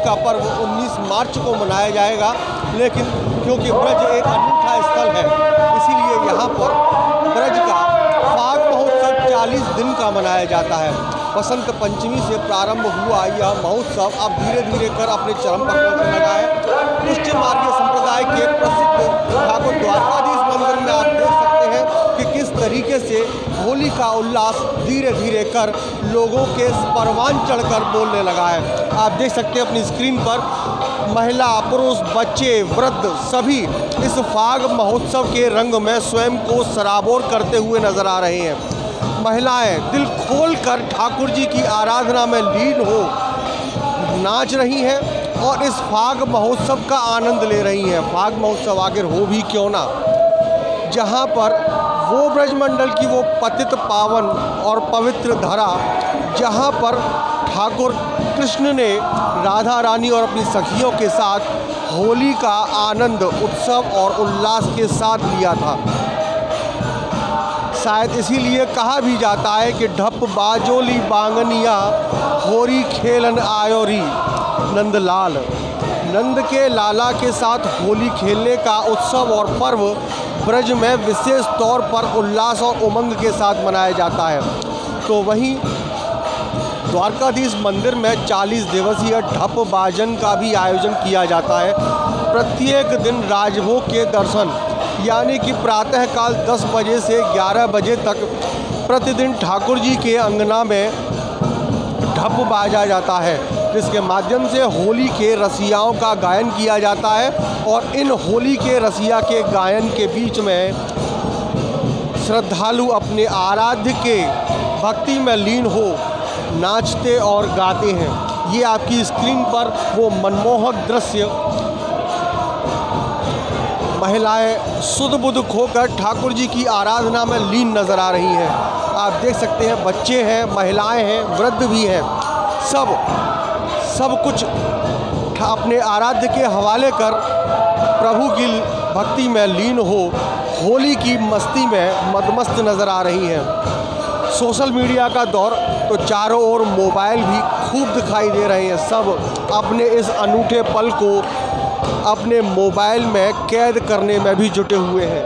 का पर्व 19 मार्च को मनाया जाएगा, लेकिन क्योंकि ब्रज एक अनूठा स्थल है, इसीलिए यहाँ पर ब्रज का फाग महोत्सव 40 दिन का मनाया जाता है। बसंत पंचमी से प्रारंभ हुआ यह महोत्सव अब धीरे धीरे कर अपने चरम पर पहुँचने लगा है। पुष्ट मार्गीय संप्रदाय के प्रसिद्ध ठाकुर द्वारकाधीश मंदिर में आप देख सकते हैं कि किस तरीके से होली का उल्लास धीरे धीरे कर लोगों के परवान चढ़कर बोलने लगा है। आप देख सकते हैं अपनी स्क्रीन पर महिला, पुरुष, बच्चे, वृद्ध सभी इस फाग महोत्सव के रंग में स्वयं को सराबोर करते हुए नजर आ रहे हैं। महिलाएं दिल खोलकर ठाकुर जी की आराधना में लीन हो नाच रही हैं और इस फाग महोत्सव का आनंद ले रही हैं। फाग महोत्सव आखिर हो भी क्यों ना, जहां पर वो ब्रजमंडल की वो पतित पावन और पवित्र धरा, जहां पर ठाकुर कृष्ण ने राधा रानी और अपनी सखियों के साथ होली का आनंद उत्सव और उल्लास के साथ लिया था। शायद इसीलिए कहा भी जाता है कि ढप बाजोली बांगनिया होरी खेलन आयोरी नंदलाल। नंद के लाला के साथ होली खेलने का उत्सव और पर्व ब्रज में विशेष तौर पर उल्लास और उमंग के साथ मनाया जाता है। तो वहीं द्वारकाधीश मंदिर में 40 दिवसीय ढप बाजन का भी आयोजन किया जाता है। प्रत्येक दिन राजभोग के दर्शन यानी कि प्रातःकाल 10 बजे से 11 बजे तक प्रतिदिन ठाकुर जी के अंगना में ढप बाजा जाता है, जिसके माध्यम से होली के रसियाओं का गायन किया जाता है। और इन होली के रसिया के गायन के बीच में श्रद्धालु अपने आराध्य के भक्ति में लीन हो नाचते और गाते हैं। ये आपकी स्क्रीन पर वो मनमोहक दृश्य, महिलाएं सुध बुध खोकर ठाकुर जी की आराधना में लीन नज़र आ रही हैं। आप देख सकते हैं बच्चे हैं, महिलाएं हैं, वृद्ध भी हैं, सब कुछ अपने आराध्य के हवाले कर प्रभु की भक्ति में लीन हो होली की मस्ती में मदमस्त नज़र आ रही हैं। सोशल मीडिया का दौर तो चारों ओर मोबाइल भी खूब दिखाई दे रहे हैं। सब अपने इस अनूठे पल को अपने मोबाइल में कैद करने में भी जुटे हुए हैं।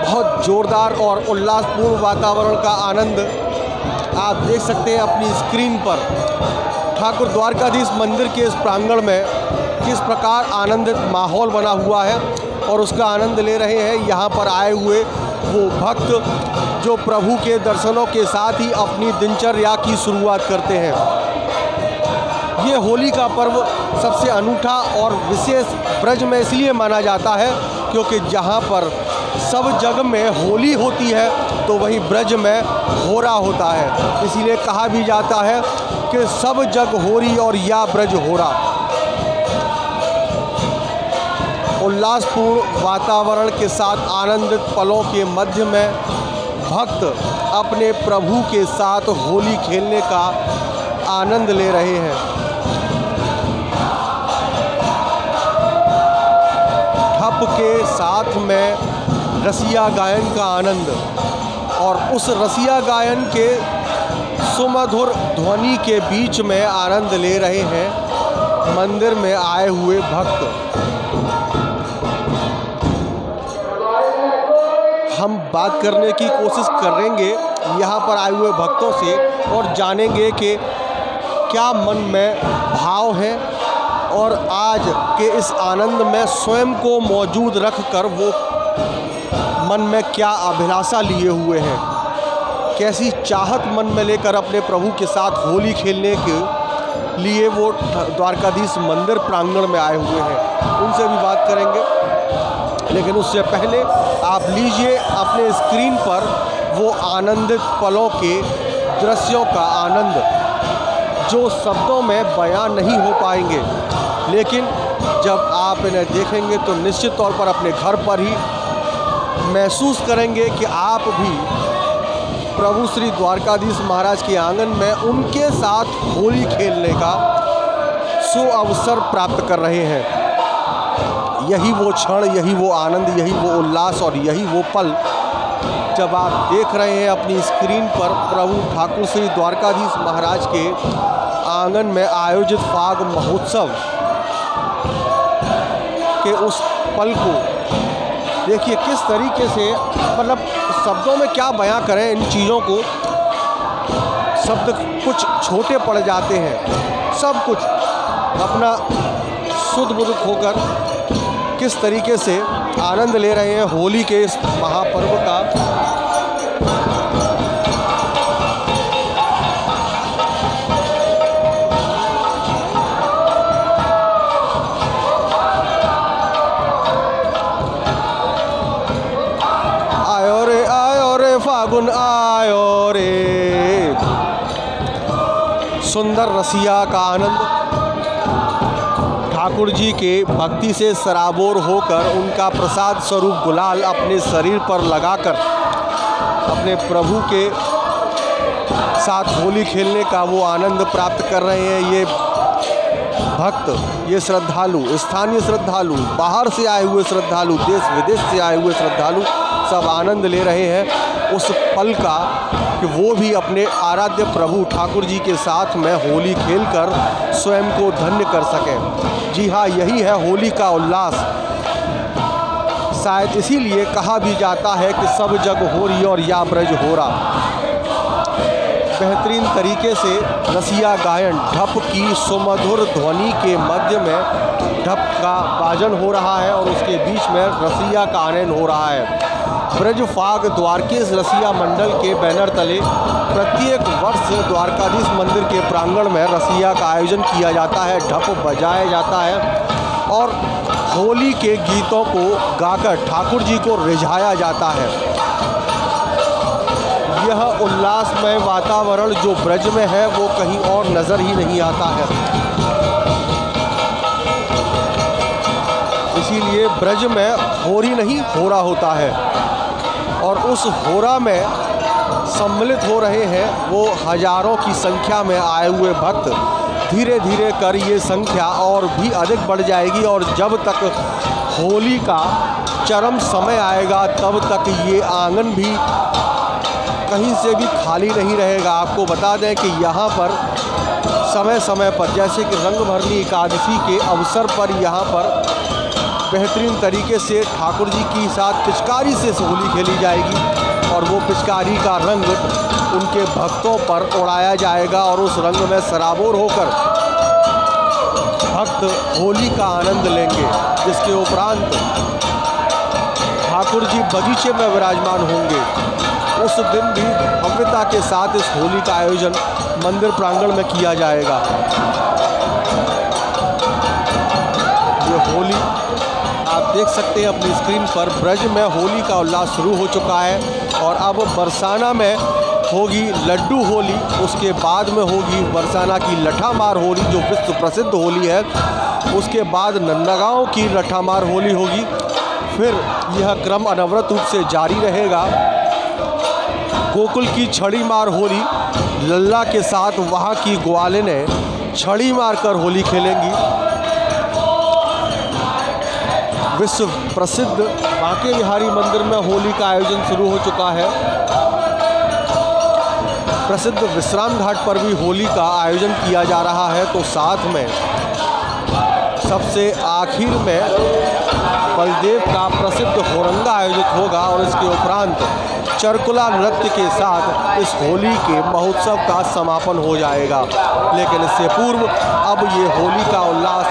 बहुत ज़ोरदार और उल्लासपूर्ण वातावरण का आनंद आप देख सकते हैं अपनी स्क्रीन पर। ठाकुर द्वारकाधीश मंदिर के इस प्रांगण में किस प्रकार आनंदित माहौल बना हुआ है और उसका आनंद ले रहे हैं यहाँ पर आए हुए वो भक्त जो प्रभु के दर्शनों के साथ ही अपनी दिनचर्या की शुरुआत करते हैं। ये होली का पर्व सबसे अनूठा और विशेष ब्रज में इसलिए माना जाता है क्योंकि जहाँ पर सब जग में होली होती है तो वहीं ब्रज में होरा होता है। इसीलिए कहा भी जाता है कि सब जग होरी और या ब्रज होरा। उल्लासपूर्ण वातावरण के साथ आनंदित पलों के मध्य में भक्त अपने प्रभु के साथ होली खेलने का आनंद ले रहे हैं। ढप के साथ में रसिया गायन का आनंद और उस रसिया गायन के सुमधुर ध्वनि के बीच में आनंद ले रहे हैं मंदिर में आए हुए भक्त। हम बात करने की कोशिश करेंगे यहाँ पर आए हुए भक्तों से और जानेंगे कि क्या मन में भाव है और आज के इस आनंद में स्वयं को मौजूद रखकर वो मन में क्या अभिलाषा लिए हुए हैं, कैसी चाहत मन में लेकर अपने प्रभु के साथ होली खेलने के लिए वो द्वारकाधीश मंदिर प्रांगण में आए हुए हैं। उनसे भी बात करेंगे, लेकिन उससे पहले आप लीजिए अपने स्क्रीन पर वो आनंदित पलों के दृश्यों का आनंद जो शब्दों में बयां नहीं हो पाएंगे, लेकिन जब आप इन्हें देखेंगे तो निश्चित तौर पर अपने घर पर ही महसूस करेंगे कि आप भी प्रभु श्री द्वारकाधीश महाराज के आंगन में उनके साथ होली खेलने का सुअवसर प्राप्त कर रहे हैं। यही वो क्षण, यही वो आनंद, यही वो उल्लास और यही वो पल जब आप देख रहे हैं अपनी स्क्रीन पर प्रभु ठाकुर श्री द्वारकाधीश महाराज के आंगन में आयोजित फाग महोत्सव के उस पल को देखिए किस तरीके से, मतलब शब्दों में क्या बयां करें इन चीज़ों को, शब्द कुछ छोटे पड़ जाते हैं। सब कुछ अपना शुद्ध बुद्ध होकर किस तरीके से आनंद ले रहे हैं होली के इस महापर्व का। आयो रे फागुन आयो रे, सुंदर रसिया का आनंद ठाकुर जी के भक्ति से सराबोर होकर उनका प्रसाद स्वरूप गुलाल अपने शरीर पर लगाकर अपने प्रभु के साथ होली खेलने का वो आनंद प्राप्त कर रहे हैं। ये भक्त, ये श्रद्धालु, स्थानीय श्रद्धालु, बाहर से आए हुए श्रद्धालु, देश विदेश से आए हुए श्रद्धालु सब आनंद ले रहे हैं उस पल का कि वो भी अपने आराध्य प्रभु ठाकुर जी के साथ में होली खेलकर स्वयं को धन्य कर सकें। जी हाँ, यही है होली का उल्लास। शायद इसीलिए कहा भी जाता है कि सब जग होरी और या ब्रज होरा। बेहतरीन तरीके से रसिया गायन, ढप की सुमधुर ध्वनि के मध्य में ढप का वाजन हो रहा है और उसके बीच में रसिया का आनंद हो रहा है। ब्रज फाग द्वारकेश रसिया मंडल के बैनर तले प्रत्येक वर्ष द्वारकाधीश मंदिर के प्रांगण में रसिया का आयोजन किया जाता है, ढप बजाया जाता है और होली के गीतों को गाकर ठाकुर जी को रिझाया जाता है। यह उल्लासमय वातावरण जो ब्रज में है वो कहीं और नज़र ही नहीं आता है। इसीलिए ब्रज में होरी नहीं होरा होता है और उस होरा में सम्मिलित हो रहे हैं वो हजारों की संख्या में आए हुए भक्त। धीरे धीरे कर ये संख्या और भी अधिक बढ़ जाएगी और जब तक होली का चरम समय आएगा तब तक ये आंगन भी कहीं से भी खाली नहीं रहेगा। आपको बता दें कि यहाँ पर समय समय पर, जैसे कि रंगभरनी एकादशी के अवसर पर यहाँ पर बेहतरीन तरीके से ठाकुर जी की साथ पिचकारी से होली खेली जाएगी और वो पिचकारी का रंग उनके भक्तों पर उड़ाया जाएगा और उस रंग में सराबोर होकर भक्त होली का आनंद लेंगे। जिसके उपरांत ठाकुर जी बगीचे में विराजमान होंगे। उस दिन भी भव्यता के साथ इस होली का आयोजन मंदिर प्रांगण में किया जाएगा। ये होली आप देख सकते हैं अपनी स्क्रीन पर। ब्रज में होली का उल्लास शुरू हो चुका है और अब बरसाना में होगी लड्डू होली, उसके बाद में होगी बरसाना की लठामार होली जो विश्व प्रसिद्ध होली है, उसके बाद नंदागांव की लठामार होली होगी। फिर यह क्रम अनवरत रूप से जारी रहेगा। गोकुल की छड़ी मार होली लल्ला के साथ वहाँ की ग्वालिनें छड़ी मारकर होली खेलेंगी। विश्व प्रसिद्ध बांके बिहारी मंदिर में होली का आयोजन शुरू हो चुका है। प्रसिद्ध विश्राम घाट पर भी होली का आयोजन किया जा रहा है। तो साथ में सबसे आखिर में बलदेव का प्रसिद्ध होरंगा आयोजित होगा और इसके उपरांत चरकुला नृत्य के साथ इस होली के महोत्सव का समापन हो जाएगा। लेकिन इससे पूर्व अब ये होली का उल्लास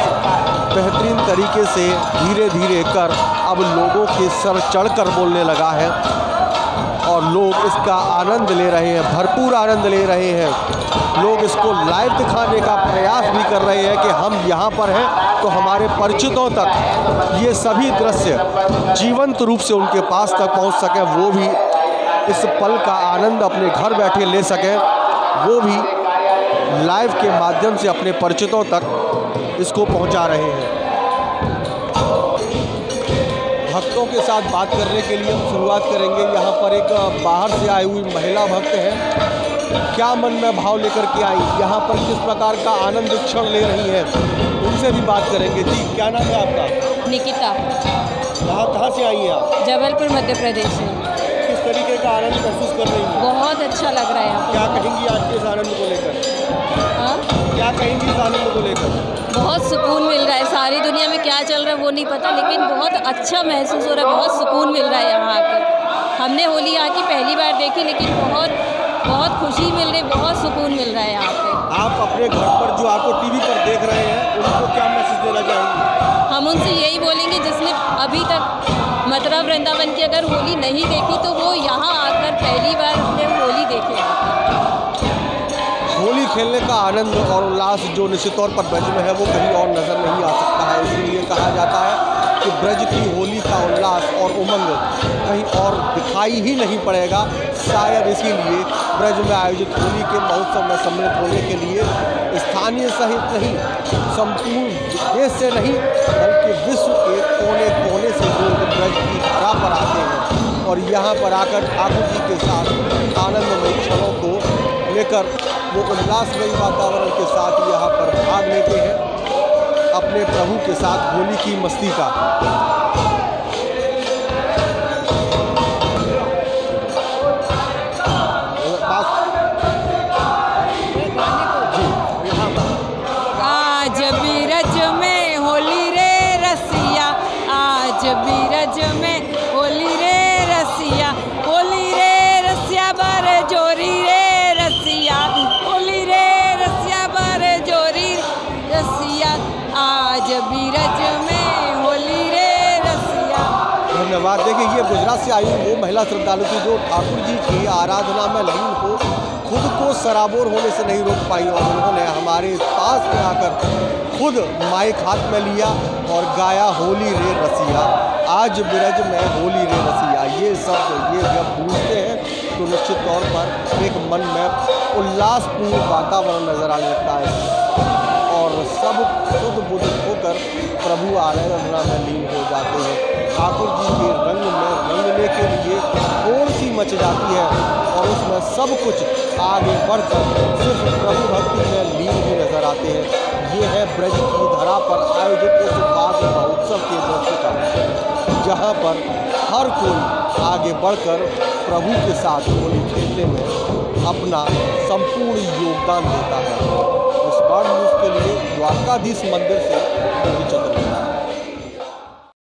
बेहतरीन तरीके से धीरे धीरे कर अब लोगों के सर चढ़कर बोलने लगा है और लोग इसका आनंद ले रहे हैं, भरपूर आनंद ले रहे हैं। लोग इसको लाइव दिखाने का प्रयास भी कर रहे हैं कि हम यहाँ पर हैं तो हमारे परिचितों तक ये सभी दृश्य जीवंत रूप से उनके पास तक पहुँच सकें, वो भी इस पल का आनंद अपने घर बैठे ले सकें, वो भी लाइव के माध्यम से अपने परिचितों तक इसको पहुंचा रहे हैं। भक्तों के साथ बात करने के लिए हम शुरुआत करेंगे। यहाँ पर एक बाहर से आई हुई महिला भक्त है, क्या मन में भाव लेकर के आई, यहाँ पर किस प्रकार का आनंद क्षण ले रही है, उनसे भी बात करेंगे। जी, क्या नाम है आपका? निकिता। कहाँ से आई हैं आप? जबलपुर मध्य प्रदेश से। किस तरीके का आनंद महसूस कर रही हैं? बहुत अच्छा लग रहा है यहाँ क्या कहेंगी आज के इस आनंद को लेकर? क्या कहेंगी इस आनंद को लेकर? बहुत सुकून मिल रहा है। सारी दुनिया में क्या चल रहा है वो नहीं पता, लेकिन बहुत अच्छा महसूस हो रहा है, बहुत सुकून मिल रहा है यहाँ आकर। हमने होली यहाँ की पहली बार देखी, लेकिन बहुत खुशी मिल रही, बहुत सुकून मिल रहा है यहाँ पे। आप अपने घर पर जो आपको टीवी पर देख रहे हैं उनको क्या मैसेज देना चाहेंगे? हम उनसे यही बोलेंगे जिसने अभी तक मथुरा वृंदावन की अगर होली नहीं देखी तो वो यहाँ आकर पहली बार अपने होली देखे। होली खेलने का आनंद और उल्लास जो निश्चित तौर पर ब्रज में है वो कहीं और नज़र नहीं आ सकता है। इसलिए कहा जाता है कि ब्रज की होली का उल्लास और उमंग कहीं और दिखाई ही नहीं पड़ेगा। शायद इसीलिए ब्रज में आयोजित होली के महोत्सव में सम्मिलित होने के लिए स्थानीय सहित नहीं, संपूर्ण देश से नहीं बल्कि विश्व के कोने कोने से लोग ब्रज की धरा पर आते हैं और यहाँ पर आकर ठाकुर जी के साथ आनंदमय क्षणों को लेकर वो उल्लासमयी वातावरण के साथ यहाँ पर भाग लेते हैं अपने प्रभु के साथ होली की मस्ती का। आज बिरज में होली रे रसिया, आज बिरज में होली रे रसिया, होली रे रसिया बर जोरी रे रसिया, होली रे रसिया बर जोरी रसिया, आज बिरज में होली रे रसिया। धन्यवाद। देखिए ये गुजरात से आई वो महिला श्रद्धालु थी जो ठाकुर जी की आराधना में लीन हो खुद को सराबोर होने से नहीं रोक पाई और उन्होंने हमारे पास में आकर खुद माइक हाथ में लिया और गाया होली रे रसिया, आज बिरज में होली रे रसिया। ये शब्द ये जब गूंजते हैं तो निश्चित तौर पर एक मन में उल्लासपूर्ण वातावरण नजर आने लगता है और सब शुद्ध बुद्ध होकर प्रभु आराधना में लीन हो जाते हैं। ठाकुर जी के रंग में रंगने के लिए कौन सी मच जाती है और उसमें सब कुछ आगे बढ़कर सिर्फ प्रभु भक्ति में लीन ही नजर आते हैं। ये है ब्रज की धरा पर आयोजित इस वाद्य महोत्सव के दृश्य का, जहाँ पर हर कोई आगे बढ़कर प्रभु के साथ होली खेलने में अपना संपूर्ण योगदान देता है। इस बार न्यूज़ के लिए द्वारकाधीश मंदिर से चंद्र।